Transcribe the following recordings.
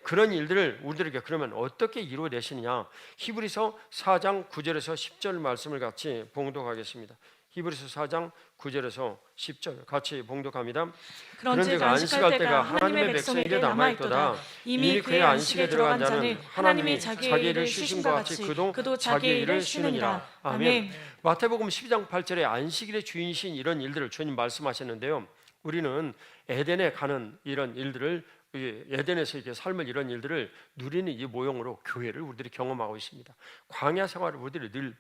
그런 일들을 우리들에게 그러면 어떻게 이루어내시느냐? 히브리서 4장 9절에서 10절 말씀을 같이 봉독하겠습니다. 히브리서 4장 9절에서 10절 같이 봉독합니다. 그런즉 안식할 때가 하나님의 백성에게 남아있도다. 이미 그의 안식에 들어간 자는 하나님이 자기의 일을 쉬심과 같이 그도 자기의 일을 쉬느니라. 아멘. 마태복음 12장 8절에 안식일의 주인이신 이런 일들을 주님 말씀하셨는데요, 우리는 에덴에 가는 이런 일들을, 에덴에서 이렇게 삶을 이런 일들을 누리는 이 모형으로 교회를 우리들이 경험하고 있습니다. 광야 생활을 우리들이 늘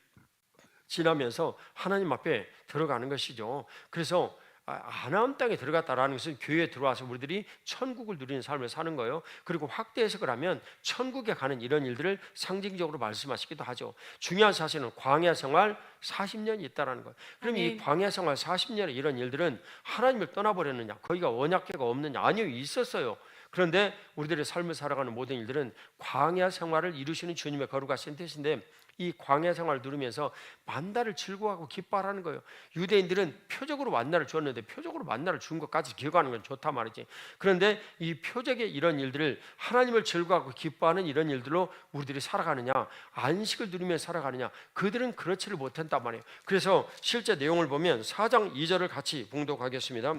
지나면서 하나님 앞에 들어가는 것이죠. 그래서 아나안 땅에 들어갔다라는 것은 교회에 들어와서 우리들이 천국을 누리는 삶을 사는 거예요. 그리고 확대 해석을 하면 천국에 가는 이런 일들을 상징적으로 말씀하시기도 하죠. 중요한 사실은 광야 생활 40년이 있다라는 거예요. 그럼 이 광야 생활 40년의 이런 일들은 하나님을 떠나버렸느냐, 거기가 언약궤가 없느냐? 아니요, 있었어요. 그런데 우리들의 삶을 살아가는 모든 일들은 광야 생활을 이루시는 주님의 거룩하신 뜻인데, 이 광야 생활을 누리면서 만나를 즐거워하고 기뻐하라는 거예요. 유대인들은 표적으로 만나를 주었는데 표적으로 만나를 준 것까지 기억하는 건 좋다 말이지. 그런데 이 표적의 이런 일들을 하나님을 즐거워하고 기뻐하는 이런 일들로 우리들이 살아가느냐, 안식을 누리며 살아가느냐, 그들은 그렇지를 못했단 말이에요. 그래서 실제 내용을 보면 4장 2절을 같이 봉독하겠습니다.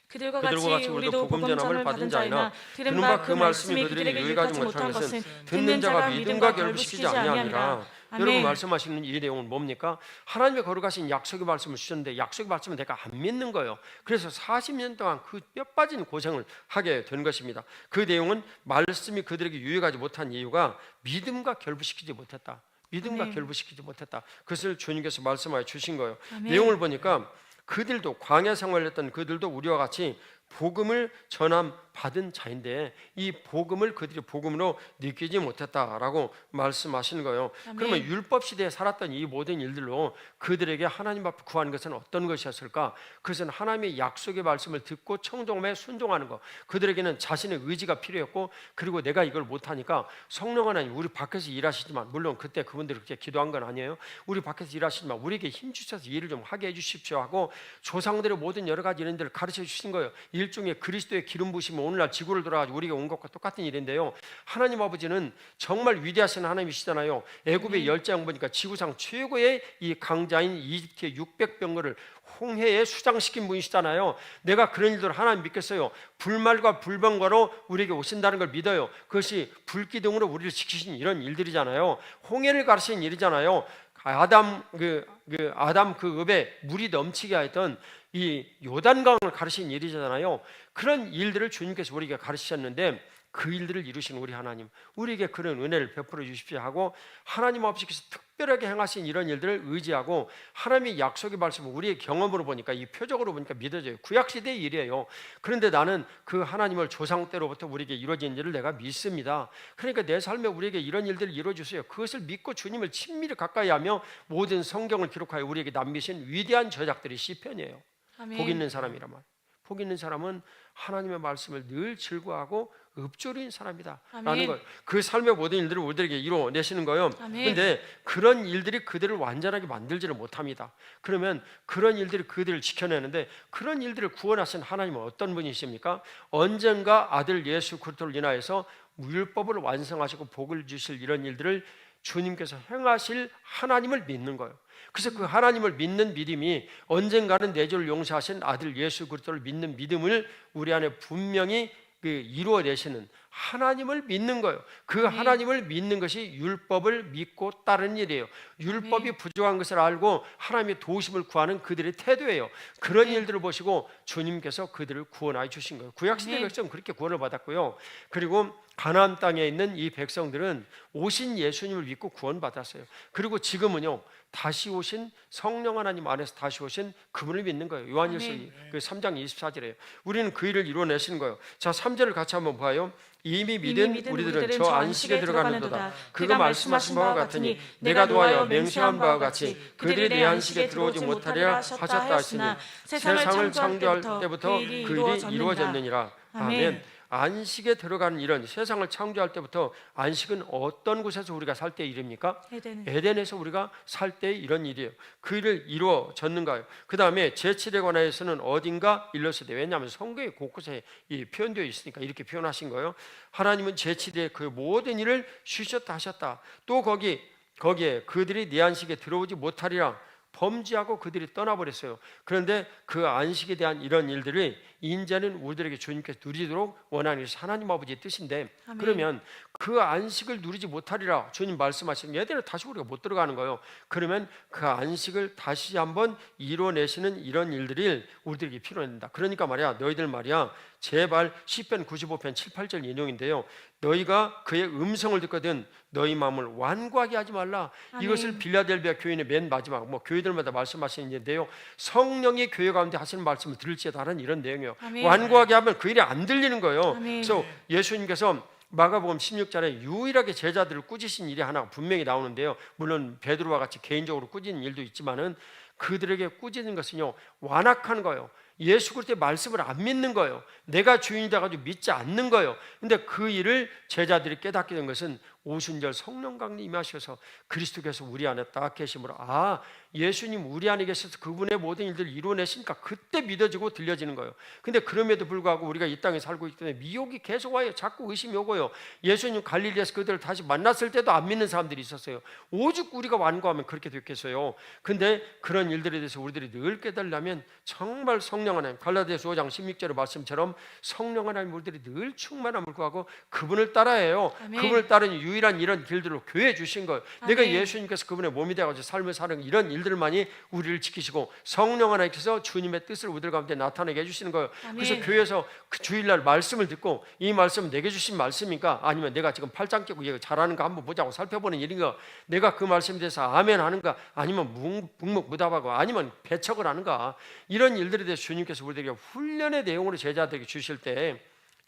그들과 같이 우리도 복음 전함을 받은 자이나 들은 바 그 말씀이 그들에게 유익하지 못한 것은 듣는 자가 믿음과 결부시키지 아니하니라. 여러분 말씀하시는 이 내용은 뭡니까? 하나님의 거룩하신 약속의 말씀을 주셨는데 약속의 말씀을 내가 안 믿는 거예요. 그래서 40년 동안 그 뼈 빠진 고생을 하게 된 것입니다. 그 내용은 말씀이 그들에게 유익하지 못한 이유가 믿음과 결부시키지 못했다. 믿음과 결부시키지 못했다. 그것을 주님께서 말씀하여 주신 거예요. 내용을 보니까 그들도, 광야 생활을 했던 그들도 우리와 같이 복음을 전함 받은 자인데 이 복음을 그들이 복음으로 느끼지 못했다라고 말씀하시는 거예요. 그러면 율법 시대에 살았던 이 모든 일들로 그들에게 하나님 앞에 구하는 것은 어떤 것이었을까? 그것은 하나님의 약속의 말씀을 듣고 청종에 순종하는 것. 그들에게는 자신의 의지가 필요했고, 그리고 내가 이걸 못하니까 성령 하나님, 우리 밖에서 일하시지만, 물론 그때 그분들이 그렇게 기도한 건 아니에요. 우리 밖에서 일하시지만 우리에게 힘 주셔서 일을 좀 하게 해주십시오 하고 조상들의 모든 여러 가지 일들을 가르쳐 주신 거예요. 일종의 그리스도의 기름 부심은 오늘날 지구를 돌아가지고 우리가 온 것과 똑같은 일인데요, 하나님 아버지는 정말 위대하신 하나님이시잖아요. 애굽의 열장 보니까 지구상 최고의 이 강자인 이집트의 600병거를 홍해에 수장시킨 분이시잖아요. 내가 그런 일들을 하나님 믿겠어요. 불말과 불병거로 우리에게 오신다는 걸 믿어요. 그것이 불기둥으로 우리를 지키신 이런 일들이잖아요. 홍해를 가르친 일이잖아요. 아담 그 읍에 물이 넘치게 했던 이 요단강을 가르친 일이잖아요. 그런 일들을 주님께서 우리에게 가르치셨는데 그 일들을 이루신 우리 하나님, 우리에게 그런 은혜를 베풀어 주십시오 하고 하나님 아버지께서 특별하게 행하신 이런 일들을 의지하고 하나님의 약속의 말씀을 우리의 경험으로 보니까, 이 표적으로 보니까 믿어져요. 구약시대의 일이에요. 그런데 나는 그 하나님을 조상 때로부터 우리에게 이루어진 일을 내가 믿습니다. 그러니까 내 삶에 우리에게 이런 일들을 이루어주세요. 그것을 믿고 주님을 친밀히 가까이 하며 모든 성경을 기록하여 우리에게 남기신 위대한 저작들이 시편이에요. 복 있는 사람이란 말. 복 있는 사람은 하나님의 말씀을 늘 즐거워하고 읊조리는 사람이다 라는 거예요. 그 삶의 모든 일들을 우리들에게 이루어내시는 거예요. 그런데 그런 일들이 그들을 완전하게 만들지를 못합니다. 그러면 그런 일들이 그들을 지켜내는데, 그런 일들을 구원하신 하나님은 어떤 분이십니까? 언젠가 아들 예수 그리스도를 인하여서 율법을 완성하시고 복을 주실 이런 일들을 주님께서 행하실 하나님을 믿는 거예요. 그래서 그 하나님을 믿는 믿음이 언젠가는 내 죄를 용서하신 아들 예수 그리스도를 믿는 믿음을 우리 안에 분명히 이루어내시는 하나님을 믿는 거예요. 그 하나님을 믿는 것이 율법을 믿고 따르는 일이에요. 율법이 부족한 것을 알고 하나님의 도우심을 구하는 그들의 태도예요. 그런 일들을 보시고 주님께서 그들을 구원하여 주신 거예요. 구약시대 백성은 그렇게 구원을 받았고요. 그리고 가나안 땅에 있는 이 백성들은 오신 예수님을 믿고 구원받았어요. 그리고 지금은요, 다시 오신 성령 하나님 안에서 다시 오신 그분을 믿는 거예요. 요한일서 3장 24절이에요. 우리는 그 일을 이루어내시는 거예요. 자, 3절을 같이 한번 봐요. 이미 믿은 우리들은 저 안식에 들어가는도다. 그가 말씀하신 바와 같으니 내가 도하여 맹세한 바와 같이 그들이 내 안식에 들어오지 못하리라 하셨다 하시니 세상을 창조할 때부터 그 일이 이루어졌느니라. 아멘. 안식에 들어가는 이런 세상을 창조할 때부터 안식은 어떤 곳에서 우리가 살 때의 일입니까? 에덴에서 우리가 살 때의 이런 일이에요. 그 일을 이루어졌는가요? 그 다음에 제7에 관하여서는 어딘가 일렀을 때, 왜냐하면 성경의 곳곳에 이 표현되어 있으니까 이렇게 표현하신 거예요. 하나님은 제7에 그 모든 일을 쉬셨다 하셨다. 또 거기에 그들이 네 안식에 들어오지 못하리라 범죄하고 그들이 떠나버렸어요. 그런데 그 안식에 대한 이런 일들이 이제는 우리들에게 주님께서 누리도록 원하는 것이 하나님 아버지의 뜻인데, 아멘. 그러면 그 안식을 누리지 못하리라 주님 말씀하시는 얘들은 다시 우리가 못 들어가는 거예요. 그러면 그 안식을 다시 한번 이뤄내시는 이런 일들이 우리들에게 필요합니다. 그러니까 말이야, 너희들 말이야, 제발 시편 95편 7, 8절 인용인데요, 너희가 그의 음성을 듣거든 너희 마음을 완고하게 하지 말라. 아멘. 이것을 빌라델비아 교인의 맨 마지막 교회들마다 말씀하시는데요, 성령이 교회 가운데 하시는 말씀을 들을지어다라는 이런 내용이에요. 아멘. 완고하게 하면 그 일이 안 들리는 거예요. 아멘. 그래서 예수님께서 마가복음 16장에 유일하게 제자들을 꾸짖으신 일이 하나 분명히 나오는데요, 물론 베드로와 같이 개인적으로 꾸짖는 일도 있지만은 그들에게 꾸짖는 것은요, 완악한 거예요. 예수 그리스도의 말씀을 안 믿는 거예요. 내가 주인이다 가지고 믿지 않는 거예요. 근데 그 일을 제자들이 깨닫게 된 것은 오순절 성령 강림 임하셔서 그리스도께서 우리 안에 딱 계심으로, 아, 예수님 우리 안에 계셔서 그분의 모든 일들을 이루어내시니까 그때 믿어지고 들려지는 거예요. 근데 그럼에도 불구하고 우리가 이 땅에 살고 있기 때문에 미혹이 계속 와요. 자꾸 의심이 오고요. 예수님 갈릴리에서 그들을 다시 만났을 때도 안 믿는 사람들이 있었어요. 오죽 우리가 완고하면 그렇게 됐겠어요. 근데 그런 일들에 대해서 우리들이 늘 깨달으려면 정말 성령 하나님, 갈라디아서 5장 16절의 말씀처럼 성령 하나님 우리들이 늘 충만함을 구하고 그분을 따라해요. 아멘. 그분을 따르는 유일한 이런 길들로 교회 주신 거예요. 아멘. 내가 예수님께서 그분의 몸이 되어가지고 삶을 사는 이런 일들만이 우리를 지키시고 성령 하나님께서 주님의 뜻을 우리들 가운데 나타내게 해주시는 거예요. 아멘. 그래서 교회에서 그 주일날 말씀을 듣고 이 말씀은 내게 주신 말씀인가, 아니면 내가 지금 팔짱 끼고 이거 잘하는가 한번 보자고 살펴보는 일인가, 내가 그 말씀에 대해서 아멘 하는가, 아니면 묵묵부답하고, 아니면 배척을 하는가, 이런 일들에 대해서 주님께서 우리들에게 훈련의 내용으로 제자들에게 주실 때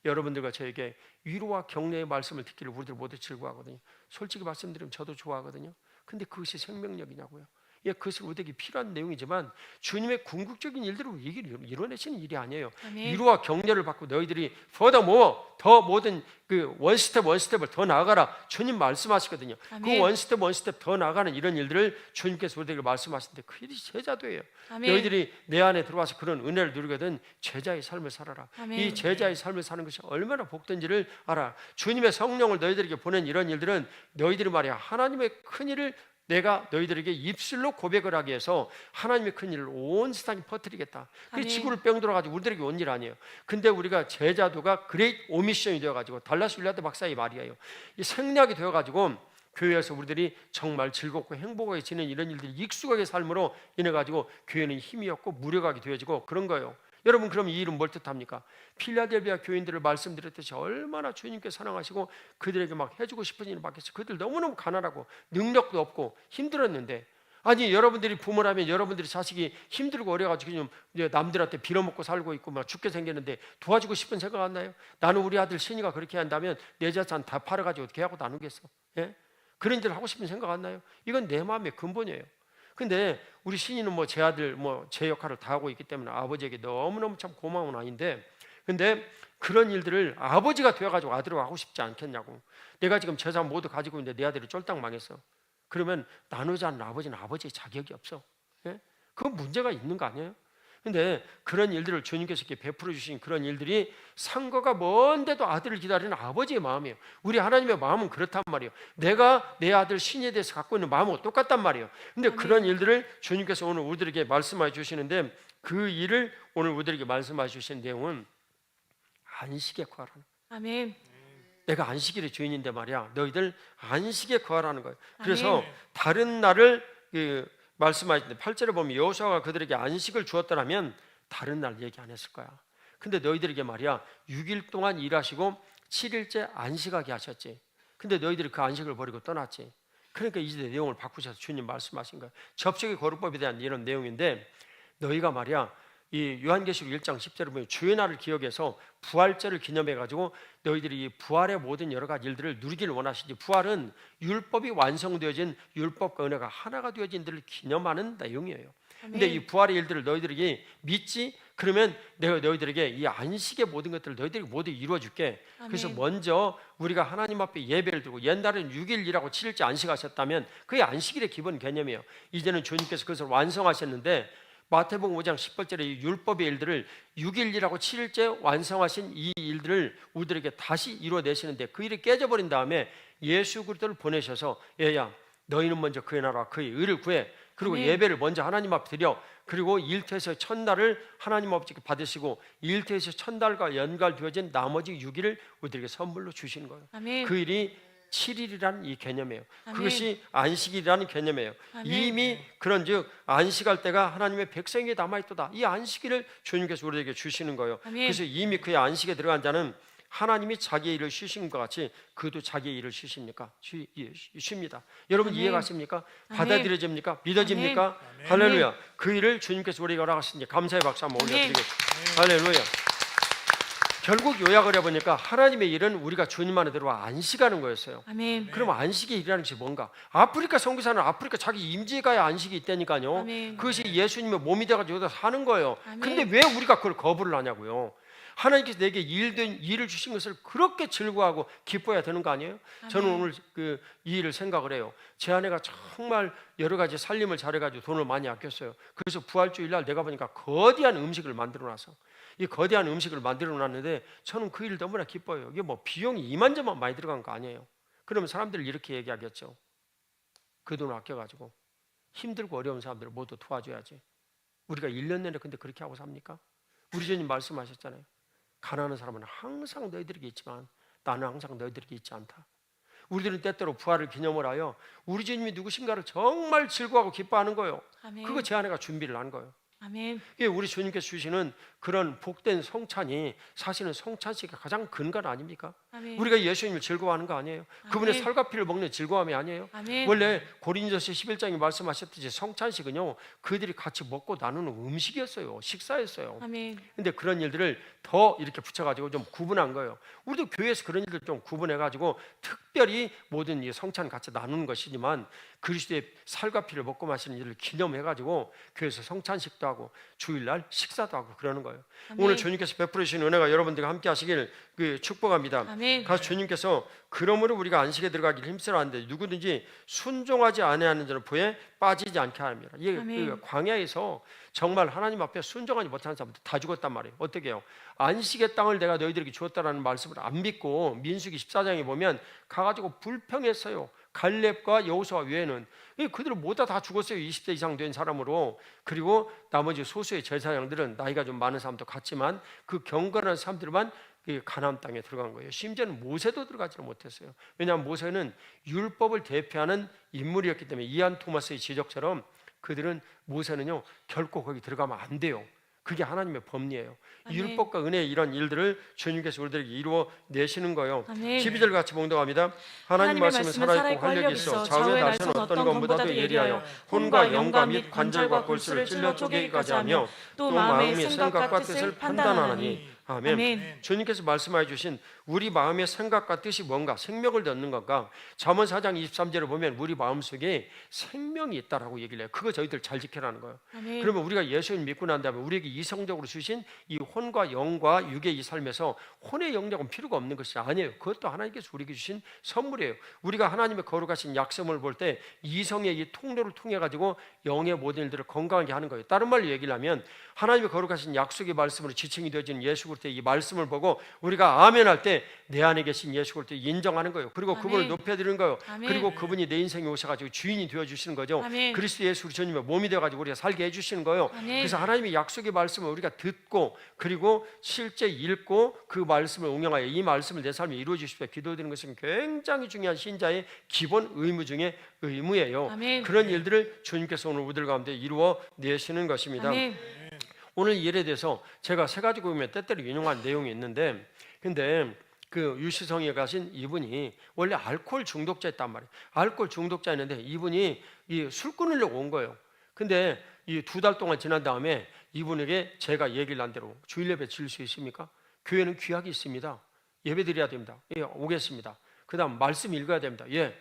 여러분들과 저에게 위로와 격려의 말씀을 듣기를 우리들 모두 즐거워하거든요. 솔직히 말씀드리면 저도 좋아하거든요. 근데 그것이 생명력이냐고요. 예, 그것은 우리에게 필요한 내용이지만 주님의 궁극적인 일들을 이뤄내시는 일이 아니에요. 아멘. 위로와 격려를 받고 너희들이 더 모든 그 원스텝을 더 나아가라 주님 말씀하시거든요. 아멘. 그 원스텝 더 나아가는 이런 일들을 주님께서 우리에게 말씀하시는데 그 일이 제자도예요. 아멘. 너희들이 내 안에 들어와서 그런 은혜를 누리거든 제자의 삶을 살아라. 아멘. 이 제자의 삶을 사는 것이 얼마나 복된지를 알아. 주님의 성령을 너희들에게 보낸 이런 일들은 너희들이 말이야, 하나님의 큰 일을 내가 너희들에게 입술로 고백을 하기 위해서 하나님의 큰 일을 온 세상에 퍼뜨리겠다. 그 아멘. 지구를 뺑 돌아가지고 우리들에게 온 일 아니에요. 근데 우리가 제자도가 그레이트 오미션이 되어가지고, 달라스 윌라드 박사의 말이에요, 이 생략이 되어가지고 교회에서 우리들이 정말 즐겁고 행복하게 지내는 이런 일들이 익숙하게 삶으로 인해가지고 교회는 힘이 없고 무력하게 되어지고 그런 거예요. 여러분, 그럼 이 일은 뭘 뜻합니까? 필라델비아 교인들을 말씀드렸듯이 얼마나 주님께 사랑하시고 그들에게 막 해주고 싶은 일을 맡겼어요. 그들 너무너무 가난하고 능력도 없고 힘들었는데, 아니 여러분들이 부모라면 여러분들이 자식이 힘들고 어려가지고 좀 남들한테 빌어먹고 살고 있고 막 죽게 생겼는데 도와주고 싶은 생각 안 나요? 나는 우리 아들 신이가 그렇게 한다면 내 재산 다 팔아가지고 어떻게 하고 나누겠어? 예? 그런 일을 하고 싶은 생각 안 나요? 이건 내 마음의 근본이에요. 근데 우리 신이는 뭐 제 아들 제 역할을 다 하고 있기 때문에 아버지에게 너무너무 참 고마운 아이인데, 근데 그런 일들을 아버지가 되어가지고 아들하고 하고 싶지 않겠냐고. 내가 지금 재산 모두 가지고 있는데 내 아들이 쫄딱 망했어. 그러면 나누자는 아버지는 아버지의 자격이 없어. 예? 그건 문제가 있는 거 아니에요? 근데 그런 일들을 주님께서 이렇게 베풀어 주신 그런 일들이 상거가 먼데도 아들을 기다리는 아버지의 마음이에요. 우리 하나님의 마음은 그렇단 말이에요. 내가 내 아들 신에 대해서 갖고 있는 마음하고 똑같단 말이에요. 근데 그런 일들을 주님께서 오늘 우리들에게 말씀해 주시는데, 그 일을 오늘 우리들에게 말씀해 주신 내용은 안식에 거하라는. 아멘. 내가 안식일의 주인인데 말이야, 너희들 안식에 거하라는 거예요. 그래서 아멘. 다른 날을 말씀하시는데 8절에 보면 여호수아가 그들에게 안식을 주었더라면 다른 날 얘기 안 했을 거야. 근데 너희들에게 말이야 6일 동안 일하시고 7일째 안식하게 하셨지. 근데 너희들이 그 안식을 버리고 떠났지. 그러니까 이제 내용을 바꾸셔서 주님 말씀하신 거예요. 접속의 거룩법에 대한 이런 내용인데, 너희가 말이야 이 요한계시록 1장 10절을 보면 주의 날을 기억해서 부활절을 기념해가지고 너희들이 이 부활의 모든 여러 가지 일들을 누리기를 원하시지. 부활은 율법이 완성되어진 율법과 은혜가 하나가 되어진 일을 기념하는 내용이에요. 근데 아멘. 이 부활의 일들을 너희들에게 믿지? 그러면 내가 너희들에게 이 안식의 모든 것들을 너희들에게 모두 이루어줄게. 그래서 아멘. 먼저 우리가 하나님 앞에 예배를 드리고 옛날에는 6일이라고 7일째 안식하셨다면 그게 안식일의 기본 개념이에요. 이제는 주님께서 그것을 완성하셨는데 마태복음 5장 10절에 이 율법의 일들을 6일이라고 7일째 완성하신 이 일들을 우리들에게 다시 이루어내시는데 그 일이 깨져버린 다음에 예수 그리스도를 보내셔서 얘야 너희는 먼저 그의 나라와 그의 의를 구해. 그리고 아멘. 예배를 먼저 하나님 앞에 드려. 그리고 일터에서 첫날을 하나님 앞에 받으시고 일터에서 첫날과 연결되어진 나머지 6일을 우리들에게 선물로 주시는 거예요. 아멘. 그 일이 7일이라는 이 개념이에요. 아멘. 그것이 안식일이라는 개념이에요. 아멘. 이미 그런즉 안식할 때가 하나님의 백성에게 남아있도다. 이 안식일을 주님께서 우리에게 주시는 거예요. 아멘. 그래서 이미 그의 안식에 들어간 자는 하나님이 자기의 일을 쉬신 것 같이 그도 자기의 일을 쉬십니까? 쉽니다. 여러분 아멘. 이해가십니까? 아멘. 받아들여집니까? 믿어집니까? 아멘. 할렐루야. 그 일을 주님께서 우리에게 허락하시니 감사의 박수 한번 아멘. 올려드리겠습니다. 할렐루야. 결국 요약을 해보니까 하나님의 일은 우리가 주님 안에 들어와 안식하는 거였어요. 아멘. 그럼 안식의 일이라는 것이 뭔가? 아프리카 선교사는 아프리카 자기 임지에 가야 안식이 있다니까요. 아멘. 그것이 예수님의 몸이 돼가지고 여기서 사는 거예요. 아멘. 근데 왜 우리가 그걸 거부를 하냐고요? 하나님께서 내게 일을 주신 것을 그렇게 즐거워하고 기뻐해야 되는 거 아니에요? 저는 오늘 이 일을 생각을 해요. 제 아내가 정말 여러 가지 살림을 잘해가지고 돈을 많이 아꼈어요. 그래서 부활주일 날 내가 보니까 거대한 음식을 만들어놔서 이 거대한 음식을 만들어놨는데 저는 그 일을 너무나 기뻐해요. 이게 뭐 비용이 이만저만 많이 들어간 거 아니에요. 그러면 사람들이 이렇게 얘기하겠죠. 그 돈을 아껴가지고 힘들고 어려운 사람들을 모두 도와줘야지. 우리가 1년 내내 근데 그렇게 하고 삽니까? 우리 주님 말씀하셨잖아요. 가난한 사람은 항상 너희들에게 있지만 나는 항상 너희들에게 있지 않다. 우리들은 때때로 부활을 기념을 하여 우리 주님이 누구신가를 정말 즐거워하고 기뻐하는 거예요. 아멘. 그거 제 아내가 준비를 한 거예요. 아멘. 이게 우리 주님께서 주시는 그런 복된 성찬이 사실은 성찬식의 가장 근간 아닙니까? 아멘. 우리가 예수님을 즐거워하는 거 아니에요? 그분의 아멘. 살과 피를 먹는 즐거움이 아니에요? 아멘. 원래 고린도서 11장에 말씀하셨듯이 성찬식은요 그들이 같이 먹고 나누는 음식이었어요. 식사였어요. 아멘. 근데 그런 일들을 더 이렇게 붙여가지고 좀 구분한 거예요. 우리도 교회에서 그런 일들 좀 구분해가지고 특별히 모든 이 성찬 같이 나누는 것이지만 그리스도의 살과 피를 먹고 마시는 일을 기념해가지고 교회에서 성찬식도 하고 주일날 식사도 하고 그러는 거예요. 아멘. 오늘 주님께서 베풀어 주신 은혜가 여러분들과 함께 하시길 축복합니다. 아멘. 가서 주님께서 그러므로 우리가 안식에 들어가기를 힘쓰라하는데 누구든지 순종하지 아니하는 자는 보에 빠지지 않게 합니다. 이게 아멘. 광야에서 정말 하나님 앞에 순종하지 못하는 사람들 다 죽었단 말이에요. 어떻게 해요? 안식의 땅을 내가 너희들에게 주었다라는 말씀을 안 믿고 민수기 14장에 보면 가가지고 불평했어요. 갈렙과 여호수아 외에는 그들을 모두 다 죽었어요. 20대 이상 된 사람으로. 그리고 나머지 소수의 제사장들은 나이가 좀 많은 사람도 같지만 그 경건한 사람들만 가나안 땅에 들어간 거예요. 심지어는 모세도 들어가지는 못했어요. 왜냐하면 모세는 율법을 대표하는 인물이었기 때문에 이안 토마스의 지적처럼 그들은 모세는요 결코 거기 들어가면 안 돼요. 그게 하나님의 법리예요. 아멘. 율법과 은혜의 이런 일들을 주님께서 우리들에게 이루어 내시는 거예요. 아멘. 12절 같이 봉독합니다. 하나님 말씀은 살아있고 활력이 있어 좌우의 날선 어떤 것보다도 예리하여 혼과 영과 및 관절과 골수를 찔러 쪼개기까지 하며 또 마음의 생각과 뜻을 판단하나니. 아멘. 아멘. 주님께서 말씀해 주신 우리 마음의 생각과 뜻이 뭔가 생명을 넣는 건가. 잠언 4장 23절을 보면 우리 마음속에 생명이 있다라고 얘기를 해요. 그거 저희들 잘 지켜라는 거예요. 아멘. 그러면 우리가 예수님 믿고 난 다음에 우리에게 이성적으로 주신 이 혼과 영과 육의 이 삶에서 혼의 영역은 필요가 없는 것이 아니에요. 그것도 하나님께서 우리에게 주신 선물이에요. 우리가 하나님의 거룩하신 약속을 볼 때 이성의 이 통로를 통해 가지고 영의 모든 일들을 건강하게 하는 거예요. 다른 말로 얘기를 하면 하나님의 거룩하신 약속의 말씀으로 지칭이 되어지는 예수 그리스도의 이 말씀을 보고 우리가 아멘 할 때 내 안에 계신 예수 그리스도를 인정하는 거예요. 그리고 아멘. 그분을 높여드리는 거예요. 아멘. 그리고 그분이 내 인생에 오셔가지고 주인이 되어주시는 거죠. 아멘. 그리스도 예수 주님의 몸이 되어가지고 우리가 살게 해주시는 거예요. 아멘. 그래서 하나님의 약속의 말씀을 우리가 듣고 그리고 실제 읽고 그 말씀을 응용하여 이 말씀을 내 삶에 이루어 주십시오 기도드리는 것은 굉장히 중요한 신자의 기본 의무 중에 의무예요. 아멘. 그런 일들을 주님께서 오늘 우리들 가운데 이루어 내시는 것입니다. 아멘. 오늘 일에 대해서 제가 세 가지 보면 때때로 인용한 내용이 있는데 근데 그 유시성에 가신 이분이 원래 알코올 중독자였단 말이에요. 알코올 중독자였는데 이분이 이 술 끊으려고 온 거예요. 근데 이 2달 동안 지난 다음에 이분에게 제가 얘기를 한 대로 주일 예배 드릴 수 있습니까? 교회는 규약이 있습니다. 예배 드려야 됩니다. 예, 오겠습니다. 그 다음 말씀 읽어야 됩니다. 예,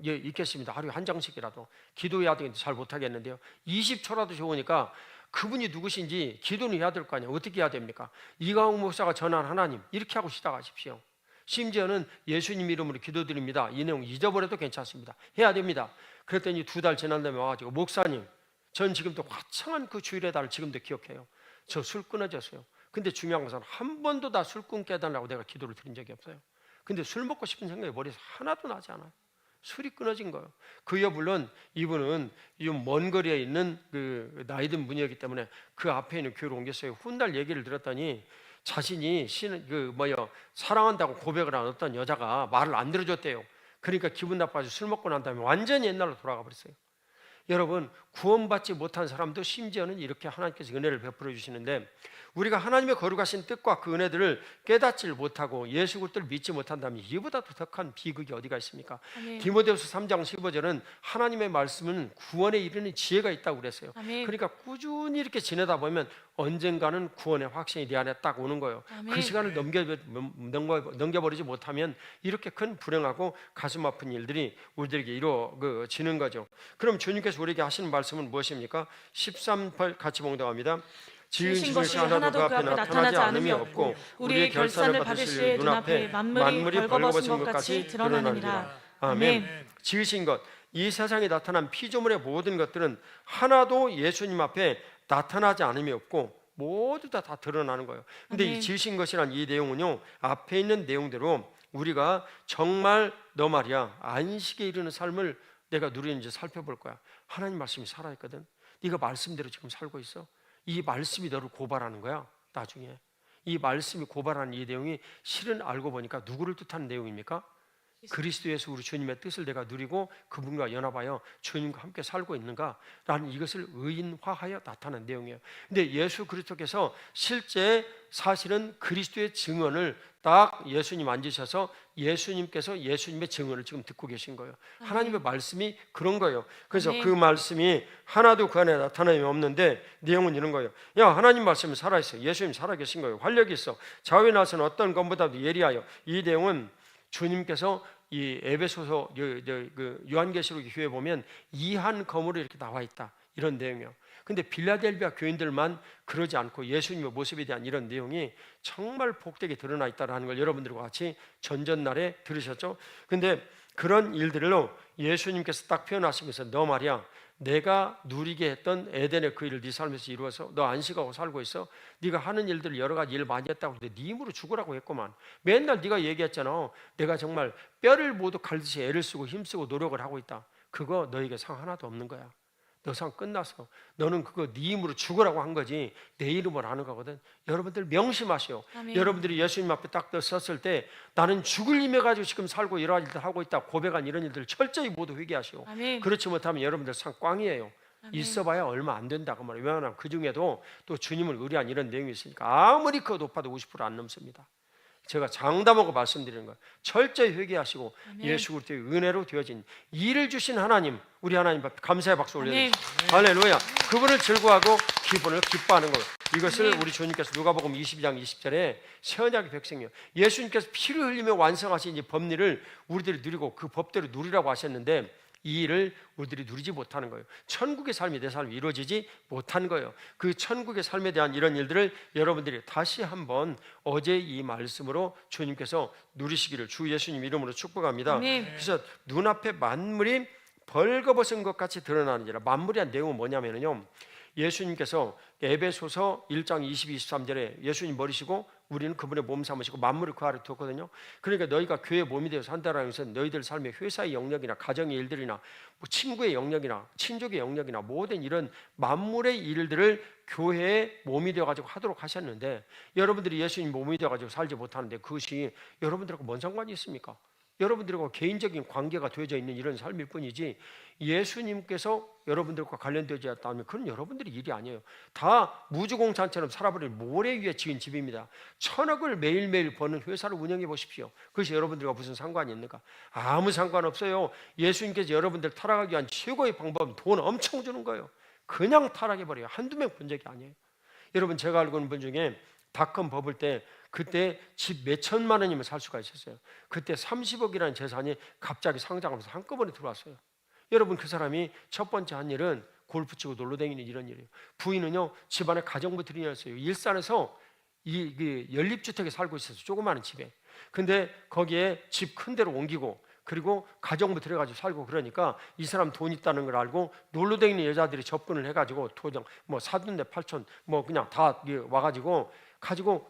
있겠습니다. 하루에 한 장씩이라도 기도해야 되는데 잘 못하겠는데요. 20초라도 좋으니까 그분이 누구신지 기도는 해야 될 거 아니에요. 어떻게 해야 됩니까? 이강욱 목사가 전한 하나님 이렇게 하고 시작하십시오. 심지어는 예수님 이름으로 기도드립니다. 이 내용 잊어버려도 괜찮습니다. 해야 됩니다. 그랬더니 2달 지난 다음에 와가지고 목사님 전 지금도 화창한 그 주일의 달을 지금도 기억해요. 저 술 끊어졌어요. 근데 중요한 것은 한 번도 다 술 끊게 해달라고 내가 기도를 드린 적이 없어요. 근데 술 먹고 싶은 생각이 머리에서 하나도 나지 않아요. 술이 끊어진 거예요. 그야 물론 이분은 먼 거리에 있는 그 나이든 분이었기 때문에 그 앞에 있는 교회로 옮겼어요. 훗날 얘기를 들었더니 자신이 사랑한다고 고백을 한 어떤 여자가 말을 안 들어줬대요. 그러니까 기분 나빠서 술 먹고 난 다음에 완전히 옛날로 돌아가 버렸어요. 여러분, 구원받지 못한 사람도 심지어는 이렇게 하나님께서 은혜를 베풀어 주시는데, 우리가 하나님의 거룩하신 뜻과 그 은혜들을 깨닫지를 못하고 예수 그리스도를 믿지 못한다면 이보다 더 큰 비극이 어디가 있습니까? 아멘. 디모데후서 3장 15절은 하나님의 말씀은 구원에 이르는 지혜가 있다고 그랬어요. 아멘. 그러니까 꾸준히 이렇게 지내다 보면 언젠가는 구원의 확신이 내 안에 딱 오는 거예요. 아멘. 그 시간을 넘겨버리지 못하면 이렇게 큰 불행하고 가슴 아픈 일들이 우리들에게 이루어지는 거죠. 그럼 주님께서 우리에게 하시는 말씀은 무엇입니까? 13절 같이 봉독합니다. 지으신 것이 하나도 그 앞에 나타나지 않음이 없고 우리의 결산을 받을 시에 눈앞에 만물이 벌거벗은 것 같이 드러나느니라. 아멘. 지으신 것, 이 세상에 나타난 피조물의 모든 것들은 하나도 예수님 앞에 나타나지 않음이 없고 모두 다 드러나는 거예요. 근데 이 지으신 것이란 이 내용은요, 앞에 있는 내용대로 우리가 정말 너 말이야 안식에 이르는 삶을 내가 누리는지 살펴볼 거야. 하나님 말씀이 살아있거든. 네가 말씀대로 지금 살고 있어. 이 말씀이 너를 고발하는 거야. 나중에 이 말씀이 고발하는 이 내용이 실은 알고 보니까 누구를 뜻하는 내용입니까? 그리스도에서 우리 주님의 뜻을 내가 누리고 그분과 연합하여 주님과 함께 살고 있는가라는 이것을 의인화하여 나타난 내용이에요. 근데 예수 그리스도께서 실제 사실은 그리스도의 증언을 딱 예수님 앉으셔서 예수님께서 예수님의 증언을 지금 듣고 계신 거예요. 하나님의 말씀이 그런 거예요. 그래서 그 말씀이 하나도 그 안에 나타남이 없는데 내용은 이런 거예요. 야, 하나님 말씀은 살아있어요. 예수님 살아계신 거예요. 활력이 있어. 좌우에 나서는 어떤 것보다도 예리하여. 이 내용은 주님께서 이 에베소서 요한계시록 교회에 보면 이한 검으로 이렇게 나와 있다, 이런 내용이에요. 근데 빌라델비아 교인들만 그러지 않고 예수님의 모습에 대한 이런 내용이 정말 복되게 드러나 있다는 걸 여러분들과 같이 전전날에 들으셨죠? 근데 그런 일들로 예수님께서 딱 표현하시면서 너 말이야 내가 누리게 했던 에덴의 그 일을 네 삶에서 이루어서 너 안식하고 살고 있어. 네가 하는 일들을 여러 가지 일 많이 했다고 했는데 네 힘으로 죽으라고 했구만. 맨날 네가 얘기했잖아. 내가 정말 뼈를 모두 갈듯이 애를 쓰고 힘쓰고 노력을 하고 있다. 그거 너에게 상 하나도 없는 거야. 너 상 끝났어. 너는 그거 네 힘으로 죽으라고 한 거지 내 이름으로 하는 거거든. 여러분들 명심하시오. 아멘. 여러분들이 예수님 앞에 딱 섰을 때 나는 죽을 힘에 가지고 지금 살고 이러한 일들 하고 있다 고백한 이런 일들 철저히 모두 회개하시오. 아멘. 그렇지 못하면 여러분들 상 꽝이에요. 아멘. 있어봐야 얼마 안 된다 그 말이에요. 왜냐하면 그 중에도 또 주님을 의뢰한 이런 내용이 있으니까 아무리 그거 높아도 50% 안 넘습니다. 제가 장담하고 말씀드리는 거예요. 철저히 회개하시고 아멘. 예수 그리스도의 은혜로 되어진 일을 주신 하나님, 우리 하나님 앞에 감사의 박수 올려드립니다. 아멘. 할렐루야. 그분을 즐거워하고 기분을 기뻐하는 거예요. 이것을 아멘. 우리 주님께서 누가복음 22장 20절에 새 언약의 백성이요, 예수님께서 피를 흘리며 완성하신 이 법리를 우리들이 누리고 그 법대로 누리라고 하셨는데 이 일을 우리들이 누리지 못하는 거예요. 천국의 삶이 내 삶이 이루어지지 못한 거예요. 그 천국의 삶에 대한 이런 일들을 여러분들이 다시 한번 어제 이 말씀으로 주님께서 누리시기를 주 예수님 이름으로 축복합니다. 아멘. 그래서 눈앞에 만물이 벌거벗은 것 같이 드러나는지라. 만물이란 내용은 뭐냐면요, 예수님께서 에베소서 1장 22, 23절에 예수님 버리시고 우리는 그분의 몸 삼으시고 만물을 그 아래 두었거든요. 그러니까 너희가 교회의 몸이 되어서 산다라는 것은 너희들 삶의 회사의 영역이나 가정의 일들이나 뭐 친구의 영역이나 친족의 영역이나 모든 이런 만물의 일들을 교회의 몸이 되어가지고 하도록 하셨는데 여러분들이 예수님 몸이 되어가지고 살지 못하는데 그것이 여러분들하고 뭔 상관이 있습니까? 여러분들과 개인적인 관계가 되어져 있는 이런 삶일 뿐이지 예수님께서 여러분들과 관련되지 않다면 그건 여러분들의 일이 아니에요. 다 무주공산처럼 살아버릴 모래 위에 지은 집입니다. 1,000억을 매일매일 버는 회사를 운영해 보십시오. 그것이 여러분들과 무슨 상관이 있는가? 아무 상관없어요. 예수님께서 여러분들 타락하기 위한 최고의 방법은 돈 엄청 주는 거예요. 그냥 타락해버려요. 한두 명 본 적이 아니에요. 여러분 제가 알고 있는 분 중에 닷컴 버블 때 그때 집 몇 천만 원이면 살 수가 있었어요. 그때 30억이라는 재산이 갑자기 상장하면서 한꺼번에 들어왔어요. 여러분, 그 사람이 첫 번째 한 일은 골프 치고 놀러 다니는 이런 일이에요. 부인은요, 집안에 가정부 들이었어요. 일산에서 이 연립주택에 살고 있었어요. 조그마한 집에. 근데 거기에 집 큰 데로 옮기고, 그리고 가정부 들여가지고 살고, 그러니까 이 사람 돈 있다는 걸 알고 놀러 다니는 여자들이 접근을 해가지고 토정 뭐 사돈네 팔촌 뭐 그냥 다 와가지고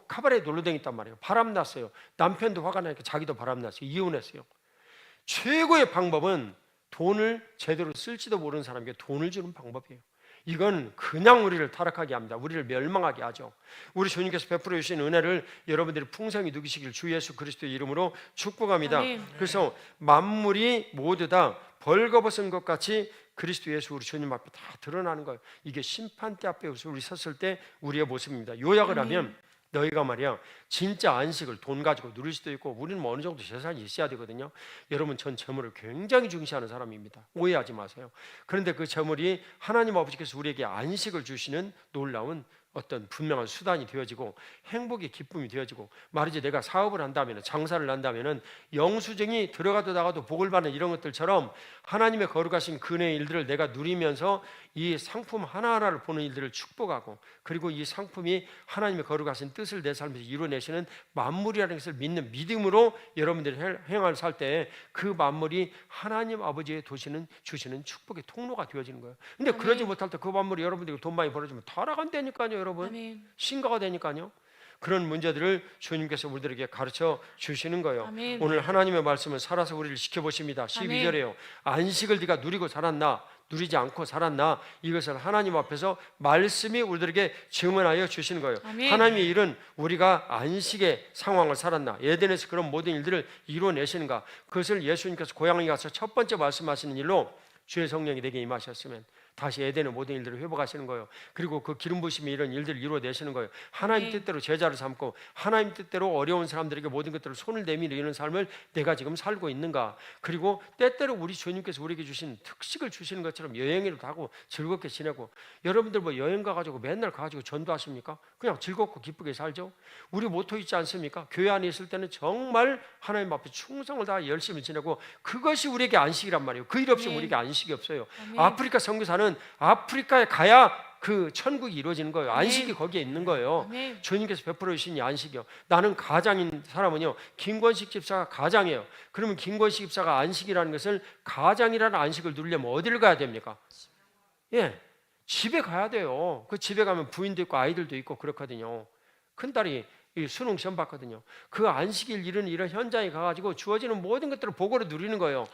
카바레에 놀러 다녔단 말이에요. 바람 났어요. 남편도 화가 나니까 자기도 바람 났어요. 이혼했어요. 최고의 방법은 돈을 제대로 쓸지도 모르는 사람에게 돈을 주는 방법이에요. 이건 그냥 우리를 타락하게 합니다. 우리를 멸망하게 하죠. 우리 주님께서 베풀어 주신 은혜를 여러분들이 풍성히 누기시길 주 예수 그리스도의 이름으로 축복합니다. 아멘. 그래서 만물이 모두 다 벌거벗은 것 같이 그리스도 예수 우리 주님 앞에 다 드러나는 거예요. 이게 심판대 앞에 우리 섰을 때 우리의 모습입니다. 요약을 하면 너희가 말이야 진짜 안식을 돈 가지고 누릴 수도 있고, 우리는 뭐 어느 정도 재산이 있어야 되거든요. 여러분, 전 재물을 굉장히 중시하는 사람입니다. 오해하지 마세요. 그런데 그 재물이 하나님 아버지께서 우리에게 안식을 주시는 놀라운 어떤 분명한 수단이 되어지고 행복의 기쁨이 되어지고, 말이지 내가 사업을 한다면, 장사를 한다면 영수증이 들어가도 나가도 복을 받는 이런 것들처럼 하나님의 거룩하신 근혜의 일들을 내가 누리면서 이 상품 하나하나를 보는 일들을 축복하고, 그리고 이 상품이 하나님의 거룩하신 뜻을 내 삶에서 이루어내시는 만물이라는 것을 믿는 믿음으로 여러분들이 행할 살 때 그 만물이 하나님 아버지의 주시는 축복의 통로가 되어지는 거예요. 근데 그러지 못할 때 그 만물이 여러분들이 돈 많이 벌어주면 타락한다니까요, 여러분. 아멘. 신가가 되니까요. 그런 문제들을 주님께서 우리들에게 가르쳐 주시는 거예요. 아멘. 오늘 하나님의 말씀은 살아서 우리를 지켜보십니다. 12절에요. 안식을 네가 누리고 살았나, 누리지 않고 살았나, 이것을 하나님 앞에서 말씀이 우리들에게 증언하여 주시는 거예요. 아멘. 하나님의 일은 우리가 안식의 상황을 살았나, 에덴에서 그런 모든 일들을 이루어내시는가, 그것을 예수님께서 고향에 가서 첫 번째 말씀하시는 일로 주의 성령이 내게 임하셨으면 다시 에덴의 모든 일들을 회복하시는 거예요. 그리고 그 기름 부심이 이런 일들을 이루어내시는 거예요. 하나님 뜻대로 제자를 삼고 하나님 뜻대로 어려운 사람들에게 모든 것들을 손을 내밀어 이런 삶을 내가 지금 살고 있는가. 그리고 때때로 우리 주님께서 우리에게 주신 특식을 주시는 것처럼 여행이라도 하고 즐겁게 지내고. 여러분들 뭐 여행 가가지고 맨날 가가지고 전도하십니까? 그냥 즐겁고 기쁘게 살죠. 우리 모토 있지 않습니까? 교회 안에 있을 때는 정말 하나님 앞에 충성을 다 열심히 지내고, 그것이 우리에게 안식이란 말이에요. 그 일 없으면 우리에게 안식이 없어요. 아프리카 선교사는 아프리카에 가야 그 천국이 이루어지는 거예요. 안식이 거기에 있는 거예요. 주님께서 베풀어 주신 이 안식이요. 나는 가장인 사람은요, 김권식 집사가 가장이에요. 그러면 김권식 집사가 안식이라는 것을, 가장이라는 안식을 누리려면 어디를 가야 됩니까? 예, 집에 가야 돼요. 그 집에 가면 부인도 있고 아이들도 있고 그렇거든요. 큰딸이 수능 시험 봤거든요. 그 안식일 이런 현장에 가가지고 주어지는 모든 것들을 보고로 누리는 거예요.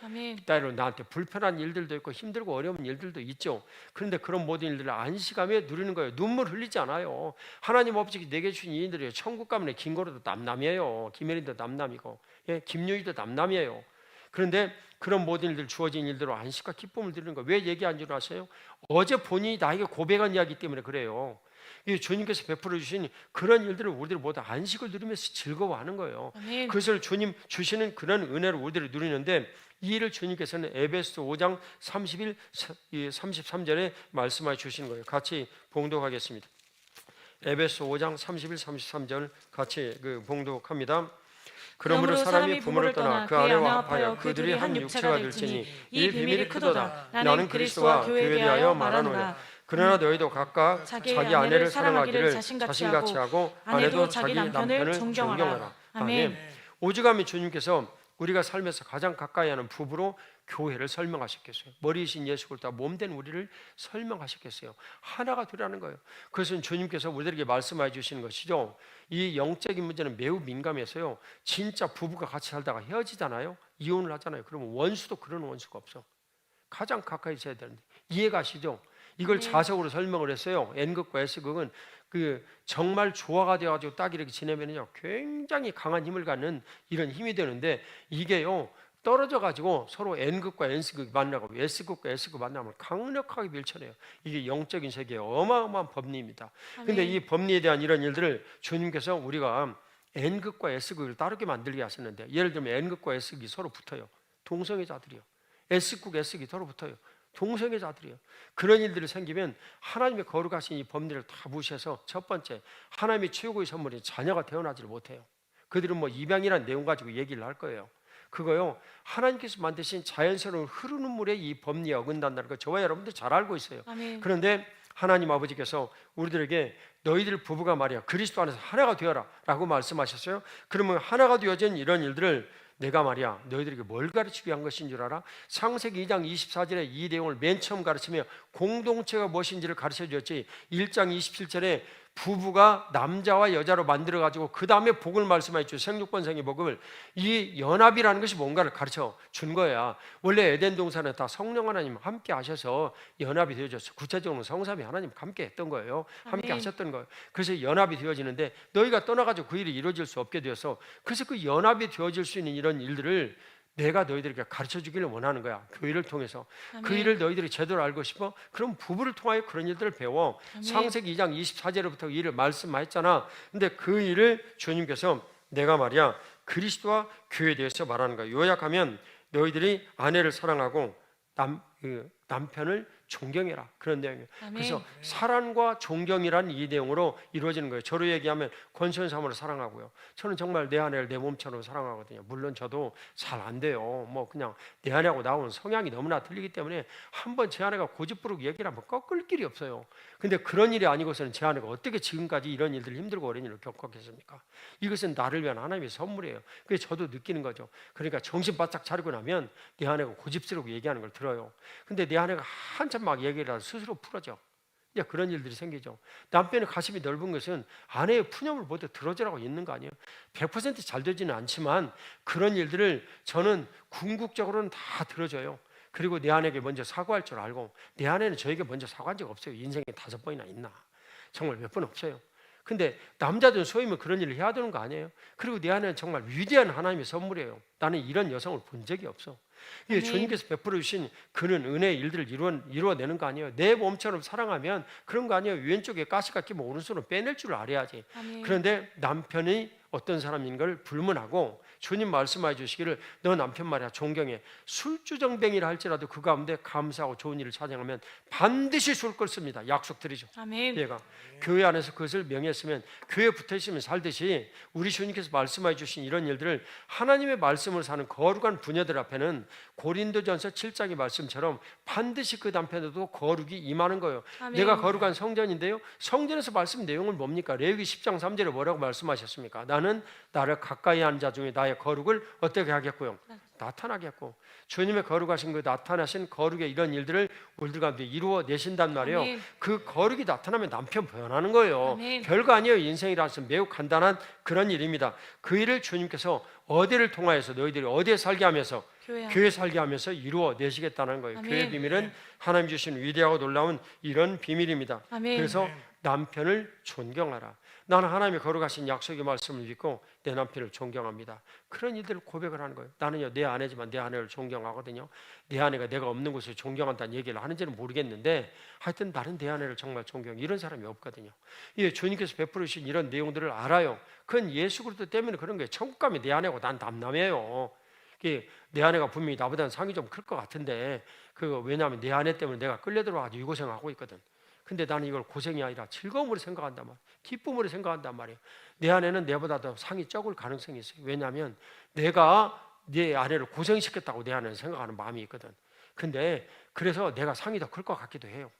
때로 나한테 불편한 일들도 있고 힘들고 어려운 일들도 있죠. 그런데 그런 모든 일들을 안식하며 누리는 거예요. 눈물 흘리지 않아요. 하나님 아버지께 내게 주신 이인들이에요. 천국 가면 김고로도 남남이에요. 김혜린도 남남이고, 예, 김유희도 남남이에요. 그런데 그런 모든 일들, 주어진 일대로 안식과 기쁨을 누리는 거예요. 왜 얘기한 줄 아세요? 어제 본인이 나에게 고백한 이야기 때문에 그래요. 주님께서 베풀어 주신 그런 일들을 우리들 모두 안식을 누리면서 즐거워하는 거예요. 그것을 주님 주시는 그런 은혜를 우리들이 누리는데, 이 일을 주님께서는 에베소 5장 33절에 말씀해 주시는 거예요. 같이 봉독하겠습니다. 에베소 5장 31, 33절 같이 봉독합니다. 그러므로 사람이 부모를 떠나 그 아내와 합하여 그들이 한 육체가 될지니 이 비밀이 크도다. 나는 그리스도와 교회에 대하여 말하노라. 그러나 너희도 각각 자기 아내를 사랑하기를 자신같이 하고 아내도 자기 남편을 존경하라. 아멘. 오죽하면 주님께서 우리가 삶에서 가장 가까이 하는 부부로 교회를 설명하셨겠어요? 머리이신 예수 그리스도와 몸된 우리를 설명하셨겠어요? 하나가 되라는 거예요. 그것은 주님께서 우리들에게 말씀해 주시는 것이죠. 이 영적인 문제는 매우 민감해서요, 진짜 부부가 같이 살다가 헤어지잖아요, 이혼을 하잖아요. 그러면 원수도 그런 원수가 없어. 가장 가까이 있어야 되는데, 이해가시죠? 이걸 자석으로 설명을 했어요. N극과 S극은 정말 조화가 되어가지고 딱 이렇게 지내면요, 굉장히 강한 힘을 갖는 이런 힘이 되는데, 이게요, 떨어져가지고 서로 N극과 S극이 만나고 S극과 S극이 만나면 강력하게 밀쳐내요. 이게 영적인 세계의 어마어마한 법리입니다. 그런데 이 법리에 대한 이런 일들을 주님께서 우리가 N극과 S극을 다르게 만들게 하셨는데, 예를 들면 N극과 S극이 서로 붙어요. 동성애자들이요. S극, S극이 서로 붙어요. 동성애자들이에요. 그런 일들이 생기면 하나님의 거룩하신 이 법리를 다 무시해서 첫 번째, 하나님의 최고의 선물인 자녀가 태어나지를 못해요. 그들은 뭐 입양이라는 내용 가지고 얘기를 할 거예요. 그거요, 하나님께서 만드신 자연스러운 흐르는 물에 이 법리에 어긋난다는 거 저와 여러분들 잘 알고 있어요. 아멘. 그런데 하나님 아버지께서 우리들에게 너희들 부부가 말이야 그리스도 안에서 하나가 되어라 라고 말씀하셨어요. 그러면 하나가 되어진 이런 일들을 내가 말이야 너희들에게 뭘 가르치기 위한 것인 줄 알아? 창세기 2장 24절에 이 내용을 맨 처음 가르치며 공동체가 무엇인지를 가르쳐 주었지. 1장 27절에 부부가 남자와 여자로 만들어 가지고 그 다음에 복을 말씀하셨죠. 생육번성의 복을. 이 연합이라는 것이 뭔가를 가르쳐 준 거야. 원래 에덴 동산은 다 성령 하나님 함께 하셔서 연합이 되어졌어. 구체적으로 성삼위 하나님 함께 했던 거예요. 함께 아멘. 하셨던 거예요. 그래서 연합이 되어지는데 너희가 떠나가지고 그 일이 이루어질 수 없게 되어서, 그래서 그 연합이 되어질 수 있는 이런 일들을 내가 너희들에게 가르쳐 주기를 원하는 거야. 교회를 통해서. 아멘. 그 일을 너희들이 제대로 알고 싶어? 그럼 부부를 통하여 그런 일들을 배워. 아멘. 창세기 2장 24절부터 이 일을 말씀하셨잖아. 근데 그 일을 주님께서 내가 말이야 그리스도와 교회에 대해서 말하는 거야. 요약하면 너희들이 아내를 사랑하고 남편을 존경해라, 그런 내용이에요. 아멘. 그래서 사랑과 존경이라는 이 내용으로 이루어지는 거예요. 저로 얘기하면 권소연 사모를 사랑하고요. 저는 정말 내 아내를 내 몸처럼 사랑하거든요. 물론 저도 잘 안 돼요. 뭐 그냥 내 아내하고 나오는 성향이 너무나 틀리기 때문에 한번 제 아내가 고집부르고 얘기를 하면 꺾을 길이 없어요. 근데 그런 일이 아니고서는 제 아내가 어떻게 지금까지 이런 일들 힘들고 어려운 일을 겪었겠습니까? 이것은 나를 위한 하나님의 선물이에요. 그래서 저도 느끼는 거죠. 그러니까 정신 바짝 차리고 나면 내 아내가 고집스럽게 얘기하는 걸 들어요. 근데 내 아내가 한참 막 얘기를 하다 스스로 풀어져. 이제 그런 일들이 생기죠. 남편의 가슴이 넓은 것은 아내의 푸념을 모두 들어주라고 있는 거 아니에요. 100% 잘 되지는 않지만 그런 일들을 저는 궁극적으로는 다 들어줘요. 그리고 내 아내에게 먼저 사과할 줄 알고, 내 아내는 저에게 먼저 사과한 적 없어요. 인생에 5번이나 있나? 정말 몇 번 없어요. 근데 남자들은 소위면 그런 일을 해야 되는 거 아니에요? 그리고 내 아내는 정말 위대한 하나님의 선물이에요. 나는 이런 여성을 본 적이 없어. 이게 주님께서 베풀어 주신 그는 은혜의 일들을 이루어내는 거 아니에요? 내 몸처럼 사랑하면 그런 거 아니에요? 왼쪽에 가시가 끼면 오른손으로 빼낼 줄 알아야지. 아멘. 그런데 남편이 어떤 사람인 걸 불문하고 주님 말씀해 주시기를 너 남편 말이야 존경해. 술주정뱅이라 할지라도 그 가운데 감사하고 좋은 일을 찬양하면 반드시 술 걸 씁니다. 약속드리죠. 아멘. 얘가 교회 안에서 그것을 명했으면, 교회에 붙어있으면 살듯이 우리 주님께서 말씀해 주신 이런 일들을 하나님의 말씀을 사는 거룩한 부녀들 앞에는 고린도전서 7장의 말씀처럼 반드시 그 남편에도 거룩이 임하는 거예요. 아멘. 내가 거룩한 성전인데요, 성전에서 말씀 내용은 뭡니까? 레위기 10장 3절에 뭐라고 말씀하셨습니까? 나는 나를 가까이 하는 자 중에 나의 거룩을 어떻게 하겠고요? 나타나겠고. 주님의 거룩하신 그 나타나신 거룩의 이런 일들을 우리들 가운데 이루어내신단 말이에요. 아멘. 그 거룩이 나타나면 남편 변하는 거예요. 아멘. 별거 아니에요. 인생이라는 것은 매우 간단한 그런 일입니다. 그 일을 주님께서 어디를 통하여서 너희들이 어디에 살게 하면서 교회 살게 하면서 이루어내시겠다는 거예요. 아멘. 교회 비밀은 하나님 주신 위대하고 놀라운 이런 비밀입니다. 아멘. 그래서 남편을 존경하라. 나는 하나님의 거룩하신 약속의 말씀을 믿고 내 남편을 존경합니다. 그런 이들을 고백을 하는 거예요. 나는요 내 아내지만 내 아내를 존경하거든요. 내 아내가 내가 없는 곳에 존경한다는 얘기를 하는지는 모르겠는데 하여튼 나는 내 아내를 정말 존경, 이런 사람이 없거든요. 예, 주님께서 베풀어 주신 이런 내용들을 알아요. 그건 예수 그리스도 때문에 그런 거예요. 천국 가면 내 아내하고 난 남남이에요. 내 아내가 분명히 나보다는 상이 좀 클 것 같은데 왜냐하면 내 아내 때문에 내가 끌려 들어와가지고 이 고생하고 있거든. 근데 나는 이걸 고생이 아니라 즐거움으로 생각한단 말이에요. 기쁨으로 생각한단 말이에요. 내 아내는 내보다 더 상이 적을 가능성이 있어요. 왜냐하면 내가 내 아내를 고생시켰다고 내 아내는 생각하는 마음이 있거든. 근데 그래서 내가 상이 더 클 것 같기도 해요.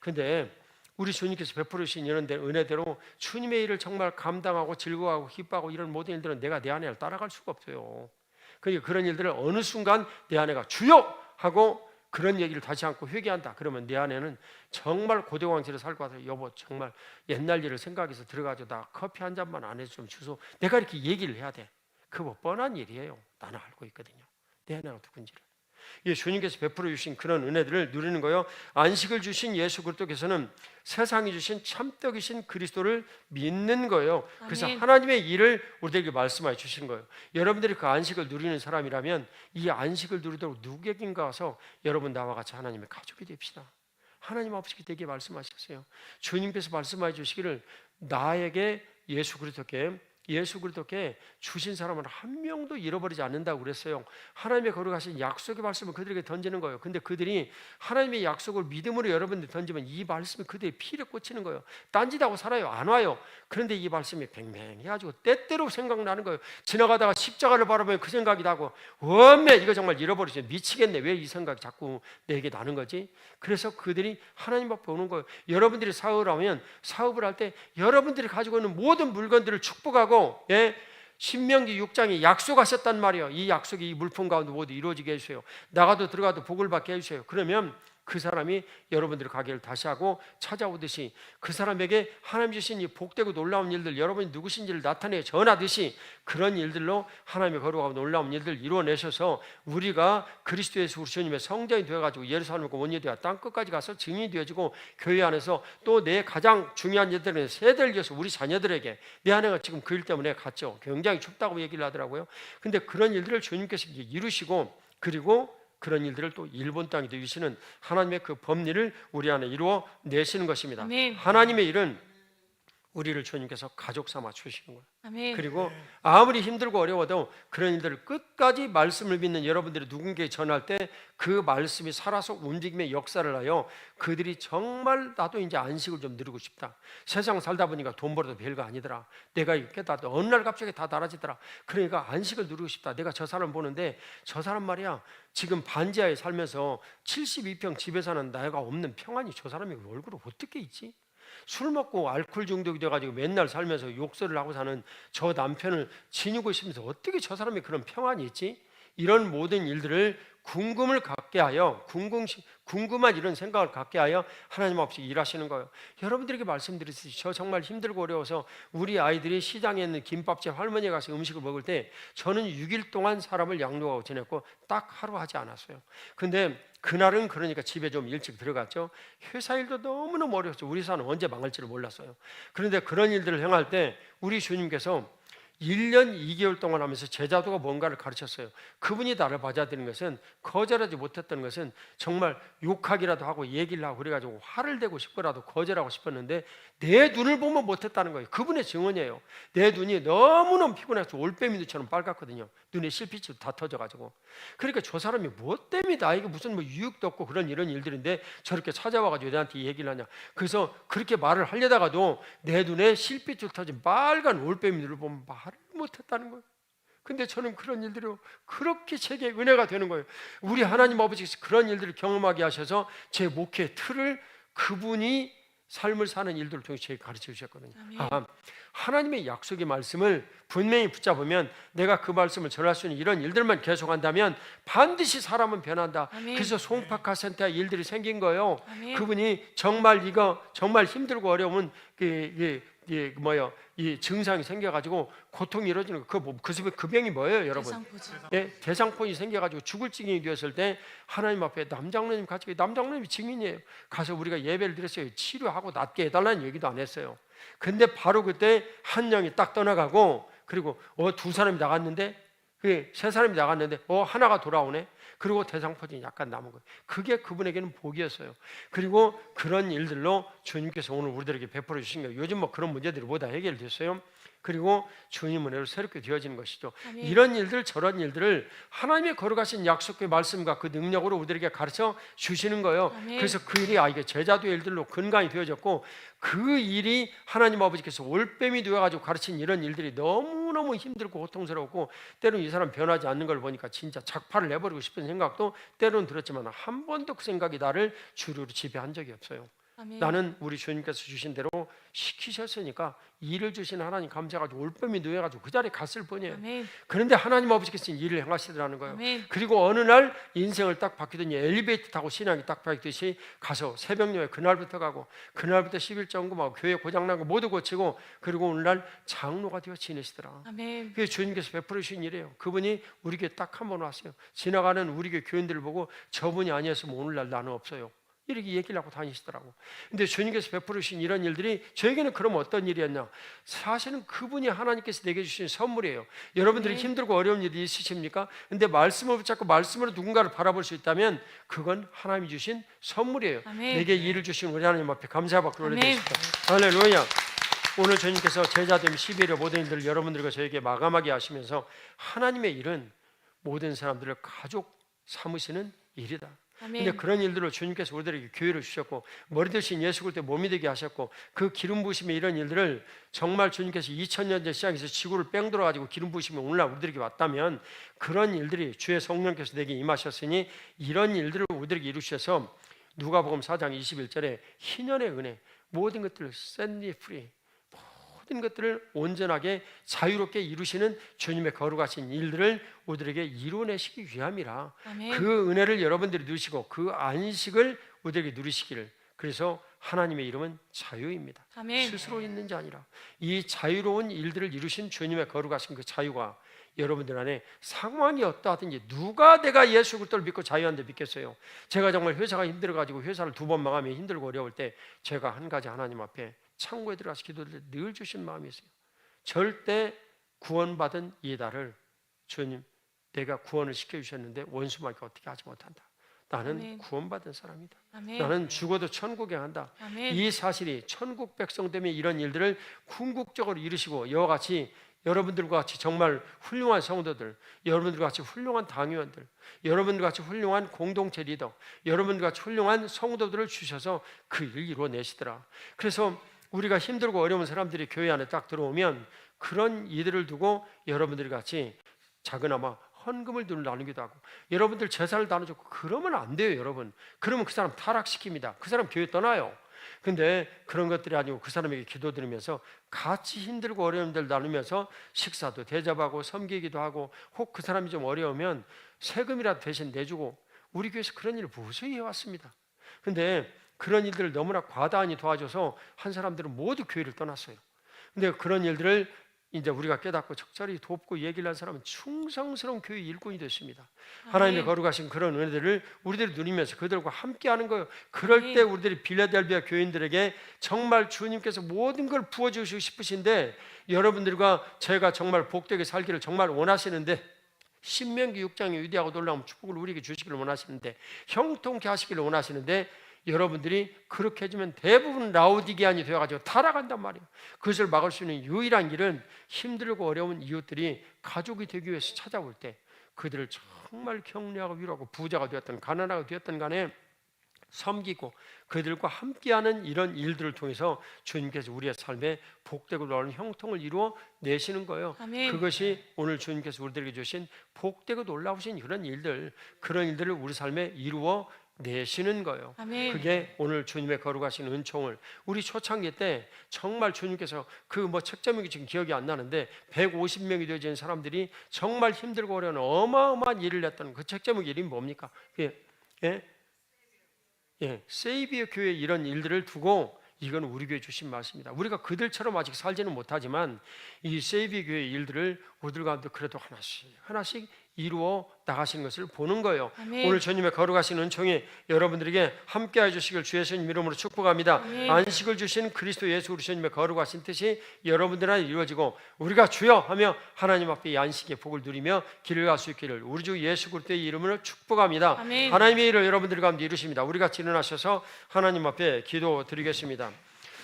근데 우리 주님께서 베풀어 주신 이런 은혜대로 주님의 일을 정말 감당하고 즐거워하고 기뻐하고 이런 모든 일들은 내가 내 아내를 따라갈 수가 없어요. 그러니까 그런 일들을 어느 순간 내 아내가 주여! 하고 그런 얘기를 다시 않고 회개한다. 그러면 내 아내는 정말 고대왕실을 살고 와서 여보 정말 옛날 일을 생각해서 들어가지고 나 커피 한 잔만 안 해서 좀 주소. 내가 이렇게 얘기를 해야 돼. 그거 뻔한 일이에요. 나는 알고 있거든요. 내 아내가 누군지를. 주님께서 베풀어 주신 그런 은혜들을 누리는 거요. 안식을 주신 예수 그리스도께서는 세상이 주신 참떡이신 그리스도를 믿는 거예요. 그래서 아멘. 하나님의 일을 우리에게 말씀해 주신 거예요. 여러분들이 그 안식을 누리는 사람이라면 이 안식을 누리도록 누구에겐가 와서 여러분 나와 같이 하나님의 가족이 됩시다. 하나님 아버지께 되게 말씀하셨어요. 주님께서 말씀해 주시기를 나에게 예수 그리스도께 예수 그리스도께 주신 사람은 한 명도 잃어버리지 않는다고 그랬어요. 하나님의 거룩하신 약속의 말씀을 그들에게 던지는 거예요. 근데 그들이 하나님의 약속을 믿음으로 여러분들 던지면 이 말씀이 그들의 피를 꽂히는 거예요. 딴짓하고 살아요. 안 와요. 그런데 이 말씀이 뱅뱅해가지고 때때로 생각나는 거예요. 지나가다가 십자가를 바라보면 그 생각이 나고, 원매 이거 정말 잃어버리죠. 미치겠네. 왜 이 생각이 자꾸 내게 나는 거지? 그래서 그들이 하나님 앞에 오는 거예요. 여러분들이 사업을 하면 사업을 할 때 여러분들이 가지고 있는 모든 물건들을 축복하고, 신명기 6장에 약속하셨단 말이에요. 이 약속이 이 물품 가운데 모두 이루어지게 해주세요. 나가도 들어가도 복을 받게 해주세요. 그러면 그 사람이 여러분들의 가게를 다시 하고 찾아오듯이 그 사람에게 하나님 주신 이 복되고 놀라운 일들, 여러분이 누구신지를 나타내 전하듯이 그런 일들로 하나님의 거룩하고 놀라운 일들을 이루어내셔서 우리가 그리스도 예수 우리 주님의 성전이 되어가지고 예루살렘과 원이 되어 땅끝까지 가서 증인이 되어지고 교회 안에서 또 내 가장 중요한 일들은 세대를 이어서 우리 자녀들에게, 내 아내가 지금 그 일 때문에 갔죠. 굉장히 춥다고 얘기를 하더라고요. 근데 그런 일들을 주님께서 이루시고, 그리고 그런 일들을 또 일본 땅에 이루시는 하나님의 그 법리를 우리 안에 이루어 내시는 것입니다. 아멘. 하나님의 일은 우리를 주님께서 가족 삼아 주시는 거예요. 아멘. 그리고 아무리 힘들고 어려워도 그런 일들을 끝까지 말씀을 믿는 여러분들이 누군가에 전할 때 그 말씀이 살아서 움직임의 역사를 하여 그들이 정말 나도 이제 안식을 좀 누리고 싶다. 세상 살다 보니까 돈 벌어도 별거 아니더라. 내가 이렇게 다 어느 날 갑자기 다 달아지더라. 그러니까 안식을 누리고 싶다. 내가 저 사람 보는데 저 사람 말이야 지금 반지하에 살면서 72평 집에 사는 나이가 없는 평안이 저 사람이 얼굴을 어떻게 있지? 술 먹고 알코올 중독이 돼가지고 맨날 살면서 욕설을 하고 사는 저 남편을 지니고 있으면서 어떻게 저 사람이 그런 평안이 있지? 이런 모든 일들을 궁금을 갖게 하여, 궁금한 이런 생각을 갖게 하여 하나님 없이 일하시는 거예요. 여러분들에게 말씀드렸듯이 저 정말 힘들고 어려워서 우리 아이들이 시장에 있는 김밥집 할머니에 가서 음식을 먹을 때 저는 6일 동안 사람을 양육하고 지냈고 딱 하루 하지 않았어요. 근데 그날은 그러니까 집에 좀 일찍 들어갔죠. 회사 일도 너무너무 어려웠죠. 우리 사는 언제 망할지를 몰랐어요. 그런데 그런 일들을 행할 때 우리 주님께서 1년 2개월 동안 하면서 제자도가 뭔가를 가르쳤어요. 그분이 나를 받아들인 것은, 거절하지 못했던 것은 정말 욕하기라도 하고 얘기를 하고 그래가지고 화를 내고 싶더라도 거절하고 싶었는데 내 눈을 보면 못했다는 거예요. 그분의 증언이에요. 내 눈이 너무너무 피곤해서 올빼미 눈처럼 빨갛거든요. 눈에 실핏이 다 터져가지고. 그러니까 저 사람이 뭐 때문에 나에게 무슨 뭐 유익도 없고 그런 이런 일들인데 저렇게 찾아와가지고 내한테 얘기를 하냐. 그래서 그렇게 말을 하려다가도 내 눈에 실핏줄 터진 빨간 올빼미 눈을 보면 말을 못했다는 거예요. 근데 저는 그런 일들이 그렇게 제게 은혜가 되는 거예요. 우리 하나님 아버지께서 그런 일들을 경험하게 하셔서 제 목회의 틀을 그분이 삶을 사는 일들을 통해 제게 가르쳐 주셨거든요. 하나님의 약속의 말씀을 분명히 붙잡으면, 내가 그 말씀을 전할 수 있는 이런 일들만 계속한다면 반드시 사람은 변한다. 아멘. 그래서 송파카센터에 일들이 생긴 거예요. 아멘. 그분이 정말 이거 정말 힘들고 어려우면 이 증상이 생겨가지고 고통이 이루어지는 거. 그 병이 뭐예요, 여러분? 대상포진. 대상포진이 생겨가지고 죽을 지경이 되었을 때 하나님 앞에 남장로님 같이, 남장로님이 증인이에요. 가서 우리가 예배를 드렸어요. 치료하고 낫게 해달라는 얘기도 안 했어요. 근데 바로 그때 한 명이 딱 떠나가고, 그리고 두 사람이 나갔는데, 세 사람이 나갔는데 하나가 돌아오네. 그리고 대상포진이 약간 남은 거예요. 그게 그분에게는 복이었어요. 그리고 그런 일들로 주님께서 오늘 우리들에게 베풀어 주신 거예요. 요즘 뭐 그런 문제들이 모두 해결됐어요. 그리고 주님 은혜로 새롭게 되어지는 것이죠. 아멘. 이런 일들, 저런 일들을 하나님의 거룩하신 약속의 말씀과 그 능력으로 우리들에게 가르쳐 주시는 거예요. 아멘. 그래서 그 일이 이게 제자도의 일들로 근간이 되어졌고, 그 일이 하나님 아버지께서 올빼미 되어가지고 가르친 이런 일들이 너무너무 힘들고 고통스럽고, 때로는 이 사람 변하지 않는 걸 보니까 진짜 작파를 내버리고 싶은 생각도 때로는 들었지만 한 번도 그 생각이 나를 주류로 지배한 적이 없어요. 아멘. 나는 우리 주님께서 주신 대로 시키셨으니까 일을 주신 하나님 감사가지고 올빼미 누워가지고 그 자리에 갔을 뿐이에요. 아멘. 그런데 하나님 아버지께서 일을 행하시더라는 거예요. 아멘. 그리고 어느 날 인생을 딱 바뀌더니 엘리베이터 타고 신앙이 딱 바뀌듯이 가서 새벽녘에 그날부터 가고, 그날부터 11점검하고 교회 고장난 거 모두 고치고, 그리고 오늘날 장로가 되어 지내시더라. 아멘. 그게 주님께서 베풀어 주신 일이에요. 그분이 우리 교회 딱 한 번 왔어요. 지나가는 우리 교회 교인들을 보고 저분이 아니었으면 오늘날 나는 없어요. 이렇게 얘기를 하고 다니시더라고. 근데 주님께서 베풀어 주신 이런 일들이 저에게는 그럼 어떤 일이었냐? 사실은 그분이 하나님께서 내게 주신 선물이에요. 여러분들이 힘들고 어려운 일이 있으십니까? 근데 말씀을 붙잡고 말씀으로 누군가를 바라볼 수 있다면 그건 하나님이 주신 선물이에요. 아멘. 내게 일을 주신 우리 하나님 앞에 감사받고 아멘. 올려드립시다. 할렐루야. 오늘 주님께서 제자됨 11의 모든 일들을 여러분들과 저에게 마감하게 하시면서 하나님의 일은 모든 사람들을 가족 삼으시는 일이다. 근데 그런 일들을 주님께서 우리들에게 기회를 주셨고 머리 대신 예수 그리스도의 몸이 되게 하셨고 그 기름 부으심의 이런 일들을 정말 주님께서 2000년 전 시작해서 지구를 뺑 돌아가지고 기름 부으심이 오늘날 우리들에게 왔다면 그런 일들이 주의 성령께서 내게 임하셨으니 이런 일들을 우리들에게 이루셔서 누가복음 4장 21절에 희년의 은혜 모든 것들을 set me free 모든 것들을 온전하게 자유롭게 이루시는 주님의 거룩하신 일들을 우리들에게 이루어내시기 위함이라. 아멘. 그 은혜를 여러분들이 누리시고 그 안식을 우리들에게 누리시기를. 그래서 하나님의 이름은 자유입니다. 아멘. 스스로 있는 자 아니라 이 자유로운 일들을 이루신 주님의 거룩하신 그 자유가 여러분들 안에 상황이 어떠하든지 누가 내가 예수 그리스도를 믿고 자유한데 믿겠어요? 제가 정말 회사가 힘들어가지고 회사를 2번 망하면 힘들고 어려울 때 제가 한 가지 하나님 앞에 창고에 들어가서 기도를 늘 주신 마음이 있어요. 절대 구원받은 이 나를 주님 내가 구원을 시켜주셨는데 원수마귀가 어떻게 하지 못한다. 나는 아멘. 구원받은 사람이다. 아멘. 나는 죽어도 천국에 간다. 아멘. 이 사실이 천국 백성 때문에 이런 일들을 궁극적으로 이루시고 이와 같이 여러분들과 같이 정말 훌륭한 성도들, 여러분들과 같이 훌륭한 당위원들, 여러분들과 같이 훌륭한 공동체 리더, 여러분들과 같이 훌륭한 성도들을 주셔서 그 일을 이루어내시더라. 그래서 우리가 힘들고 어려운 사람들이 교회 안에 딱 들어오면 그런 이들을 두고 여러분들이 같이 작은아마 헌금을 나누기도 하고 여러분들 제사를 나눠주고 그러면 안 돼요. 여러분 그러면 그 사람 타락시킵니다. 그 사람 교회 떠나요. 근데 그런 것들이 아니고 그 사람에게 기도드리면서 같이 힘들고 어려운 데를 나누면서 식사도 대접하고 섬기기도 하고 혹 그 사람이 좀 어려우면 세금이라도 대신 내주고 우리 교회에서 그런 일을 무수히 해왔습니다. 근데 그런 일들을 너무나 과다하니 도와줘서 한 사람들은 모두 교회를 떠났어요. 근데 그런 일들을 이제 우리가 깨닫고 적절히 돕고 얘기를 한 사람은 충성스러운 교회 일꾼이 됐습니다. 하나님의 거룩하신 그런 은혜들을 우리들이 누리면서 그들과 함께하는 거예요. 그럴 때 우리들이 빌라델비아 교인들에게 정말 주님께서 모든 걸 부어주시고 싶으신데 여러분들과 제가 정말 복되게 살기를 정말 원하시는데 신명기 6장의 위대하고 놀라운 축복을 우리에게 주시기를 원하시는데 형통케 하시기를 원하시는데 여러분들이 그렇게 해주면 대부분 라우디게안이 되어가지고 타락한단 말이에요. 그것을 막을 수 있는 유일한 길은 힘들고 어려운 이웃들이 가족이 되기 위해서 찾아올 때 그들을 정말 격려하고 위로하고 부자가 되었든 가난하가 되었든 간에 섬기고 그들과 함께하는 이런 일들을 통해서 주님께서 우리의 삶에 복되고 놀라운 형통을 이루어 내시는 거예요. 아멘. 그것이 오늘 주님께서 우리들에게 주신 복되고 놀라우신 그런 일들, 그런 일들을 우리 삶에 이루어 내시는 거예요. 아멘. 그게 오늘 주님의 거룩하신 은총을 우리 초창기 때 정말 주님께서 그 뭐 책제목이 지금 기억이 안 나는데 150명이 되어진 사람들이 정말 힘들고 어려운 어마어마한 일을 했던 그 책제목 이름이 뭡니까? 세이비어 교회 이런 일들을 두고 이건 우리 교회 주신 말씀입니다. 우리가 그들처럼 아직 살지는 못하지만 이 세이비어 교회 일들을 우리들 가운데 그래도 하나씩 이루어 나가시는 것을 보는 거예요. 아멘. 오늘 주님의 거룩하신 은총이 여러분들에게 함께해 주시길 주 예수님 이름으로 축복합니다. 아멘. 안식을 주신 그리스도 예수 우리 주님의 거룩하신 뜻이 여러분들 안에 이루어지고 우리가 주여 하며 하나님 앞에 이 안식의 복을 누리며 길을 갈 수 있기를 우리 주 예수 그리스도의 이름으로 축복합니다. 아멘. 하나님의 일을 여러분들 가운데 이루십니다. 우리 같이 일어나셔서 하나님 앞에 기도드리겠습니다.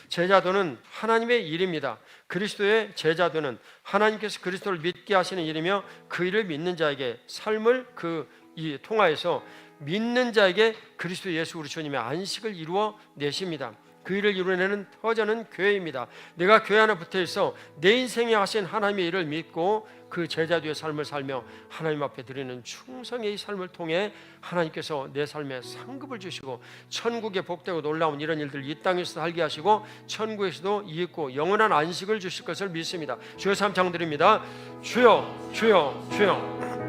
제자도는 하나님의 일입니다. 그리스도의 제자도는 하나님께서 그리스도를 믿게 하시는 일이며 그 일을 믿는 자에게 삶을 통하여서 믿는 자에게 그리스도 예수 우리 주님의 안식을 이루어 내십니다. 그 일을 이루어내는 터전은 교회입니다. 내가 교회 안에 붙어있어 내 인생에 하신 하나님의 일을 믿고 그 제자도의 삶을 살며 하나님 앞에 드리는 충성의 삶을 통해 하나님께서 내 삶에 상급을 주시고 천국의 복되고 놀라운 이런 일들 이 땅에서 살게 하시고 천국에서도 이윽고 영원한 안식을 주실 것을 믿습니다. 주여 삼창드립니다. 주여 주여 주여.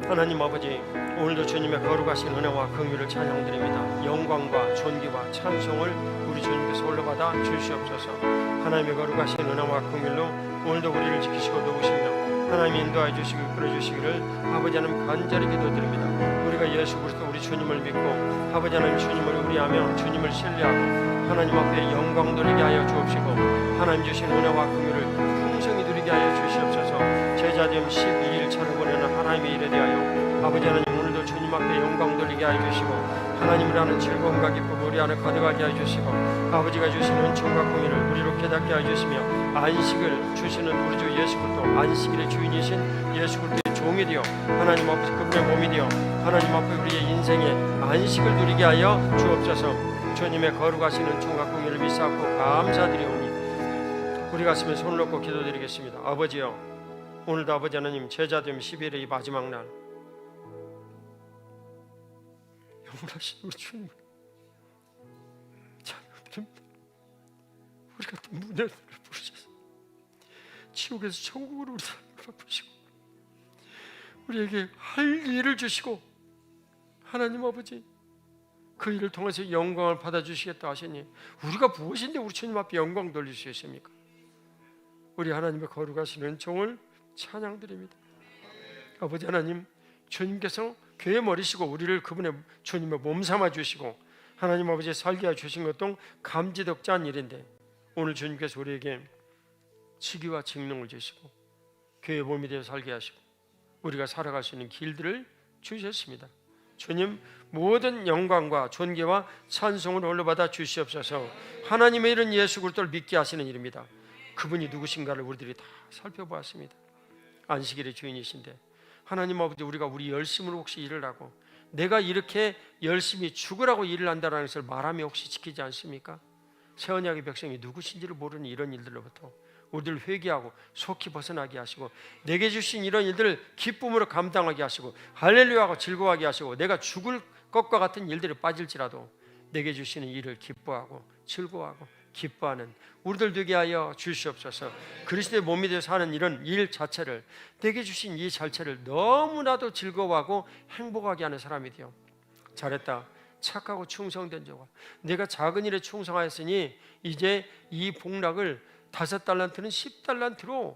하나님 아버지, 오늘도 주님의 거룩하신 은혜와 긍휼을 찬양드립니다. 영광과 존귀와 찬송을 우리 주님께서 올려받아 주시옵소서. 하나님의 거룩하신 은혜와 긍휼로 오늘도 우리를 지키시고 도우시며 하나님 인도하여 주시고 이끌어 주시기를 아버지 하나님 간절히 기도드립니다. 우리가 예수 그리스도 우리 주님을 믿고 아버지 하나님 주님을 의뢰하며 주님을 신뢰하고 하나님 앞에 영광 돌리게 하여 주옵시고 하나님 주신 은혜와 긍휼을 풍성히 누리게 하여 주시옵소서. 제자됨 12일차를 보내는 하나님의 일에 대하여 아버지 하나님 오늘도 주님 앞에 영광 돌리게 하여 주시고 하나님이라는 즐거움과 기쁨 우리 안에 가득하게 하여 주시고 아버지가 주시는 은총과 공의를 우리로 깨닫게 하여 주시며 안식을 주시는 우리 주 예수 그리스도 안식일의 주인이신 예수 그리스도의 종이 되어 하나님 앞에 그분의 몸이 되어 하나님 앞에 우리의 인생의 안식을 누리게 하여 주옵소서. 주님의 거룩하신 은총과 공의를 믿사옵고 감사드리오니 우리 가슴에 손을 얹고 기도드리겠습니다. 아버지여, 오늘도 아버지 하나님 제자됨 10일의 이 마지막 날 영원하신 우리 주님을 찬양드립니다. 우리 같은 문제를 부르셔서 지옥에서 천국으로 우리 삶을 부르시고 우리에게 할 일을 주시고 하나님 아버지 그 일을 통해서 영광을 받아주시겠다 하시니 우리가 무엇인데 우리 주님 앞에 영광 돌릴 수 있습니까? 우리 하나님의 거룩하신 은총을 찬양드립니다. 아버지 하나님, 주님께서 괴 머리시고 우리를 그분의 주님의 몸 삼아 주시고 하나님 아버지 살게 해 주신 것도 감지덕지 않은 일인데 오늘 주님께서 우리에게 치기와 직능을 주시고 괴의 몸이 되어 살게 하시고 우리가 살아갈 수 있는 길들을 주셨습니다. 주님, 모든 영광과 존귀와 찬송을 올려받아 주시옵소서. 하나님의 일은 예수 그리스도를 믿게 하시는 일입니다. 그분이 누구신가를 우리들이 다 살펴보았습니다. 안식일의 주인이신데 하나님 아버지, 우리가 우리 열심으로 혹시 일을 하고 내가 이렇게 열심히 죽으라고 일을 한다는 것을 말하며 혹시 지키지 않습니까? 새 언약의 백성이 누구신지를 모르는 이런 일들로부터 우리를 회개하고 속히 벗어나게 하시고 내게 주신 이런 일들을 기쁨으로 감당하게 하시고 할렐루야하고 즐거워하게 하시고 내가 죽을 것과 같은 일들에 빠질지라도 내게 주시는 일을 기뻐하고 즐거워하고 기뻐하는 우리들 되게 하여 주시옵소서. 그리스도의 몸이 되어 사는 이런 일 자체를, 내게 주신 이 자체를 너무나도 즐거워하고 행복하게 하는 사람이 되어 잘했다, 착하고 충성된 자가 내가 작은 일에 충성하였으니 이제 이 복락을 5달란트는 10달란트로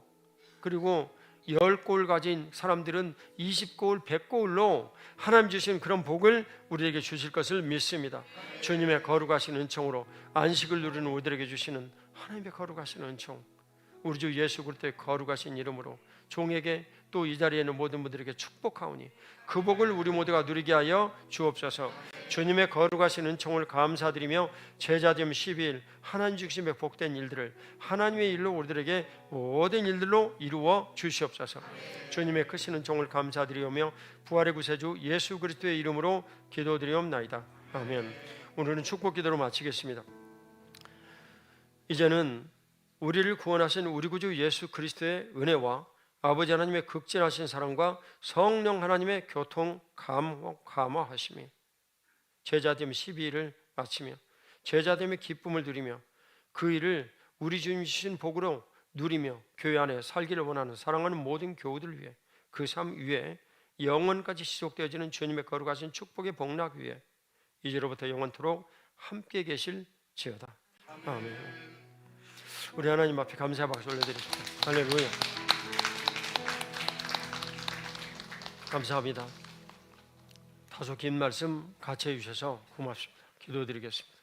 그리고 10고을 가진 사람들은 20고을 100고을로 하나님 주신 그런 복을 우리에게 주실 것을 믿습니다. 주님의 거룩하신 은총으로 안식을 누리는 우리들에게 주시는 하나님의 거룩하신 은총, 우리 주 예수 그리스도의 거룩하신 이름으로 종에게 또 이 자리에 있는 모든 분들에게 축복하오니 그 복을 우리 모두가 누리게 하여 주옵소서. 주님의 거룩하신 은총을 감사드리며 제자됨 12일 하나님 주심의 복된 일들을 하나님의 일로 우리들에게 모든 일들로 이루어 주시옵소서. 주님의 크신 은총을 감사드리오며 부활의 구세주 예수 그리스도의 이름으로 기도드리옵나이다. 아멘. 오늘은 축복 기도로 마치겠습니다. 이제는 우리를 구원하신 우리 구주 예수 그리스도의 은혜와 아버지 하나님의 극진하신 사랑과 성령 하나님의 교통 감화하심이 제자됨 12일을 마치며 제자됨의 기쁨을 누리며 그 일을 우리 주님 주신 복으로 누리며 교회 안에 살기를 원하는 사랑하는 모든 교우들 위해 그 삶 위에 영원까지 지속되어지는 주님의 거룩하신 축복의 복락 위에 이제로부터 영원토록 함께 계실지어다. 아멘. 우리 하나님 앞에 감사의 박수 올려드립니다. 할렐루야. 감사합니다. 다소 긴 말씀 같이 해주셔서 고맙습니다. 기도드리겠습니다.